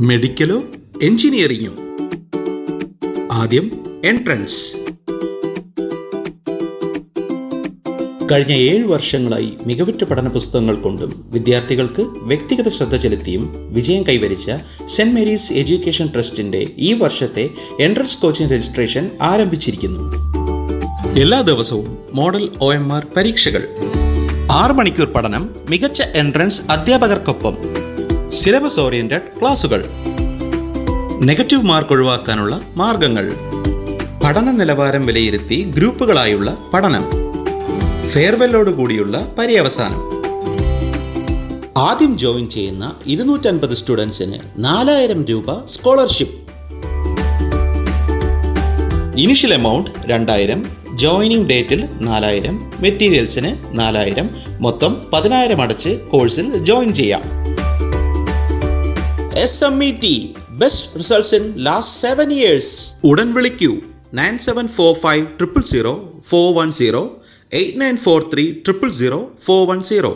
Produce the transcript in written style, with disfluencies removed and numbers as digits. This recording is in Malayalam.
മെഡിക്കലോ എഞ്ചിനീയറിംഗോ? ആദ്യം എൻട്രൻസ്. കഴിഞ്ഞ 7 വർഷങ്ങളായി മികവുറ്റ പഠന പുസ്തകങ്ങൾ കൊണ്ടും വിദ്യാർത്ഥികൾക്ക് വ്യക്തിഗത ശ്രദ്ധ ചെലുത്തിയും വിജയം കൈവരിച്ച സെന്റ് മേരീസ് എഡ്യൂക്കേഷൻ ട്രസ്റ്റിന്റെ ഈ വർഷത്തെ എൻട്രൻസ് കോച്ചിംഗ് രജിസ്ട്രേഷൻ ആരംഭിച്ചിരിക്കുന്നു. എല്ലാ ദിവസവും മോഡൽ OMR പരീക്ഷകൾ, 6 മണിക്കൂർ പഠനം, മികച്ച എൻട്രൻസ് അധ്യാപകർക്കൊപ്പം, സിലബസ് ഓറിയന്റഡ് ക്ലാസുകൾ, നെഗറ്റീവ് മാർക്ക് ഒഴിവാക്കാനുള്ള മാർഗങ്ങൾ, പഠന നിലവാരം വിലയിരുത്തി ഗ്രൂപ്പുകളായുള്ള പഠനം, ഫെയർവെല്ലോട് കൂടിയുള്ള പര്യവസാനം. ആദ്യം ജോയിൻ ചെയ്യുന്ന 250 സ്റ്റുഡൻസിന് 4000 രൂപ സ്കോളർഷിപ്പ്. ഇനിഷ്യൽ എമൗണ്ട് 2000, ജോയിനിങ് ഡേറ്റിൽ 4000, മെറ്റീരിയൽസിന് 4000, മൊത്തം 10000 അടച്ച് കോഴ്സിൽ ജോയിൻ ചെയ്യാം. SMET best results in last 7 years. ഉടൻ വിളിക്കൂ 9745 000 410, 8943 000 410.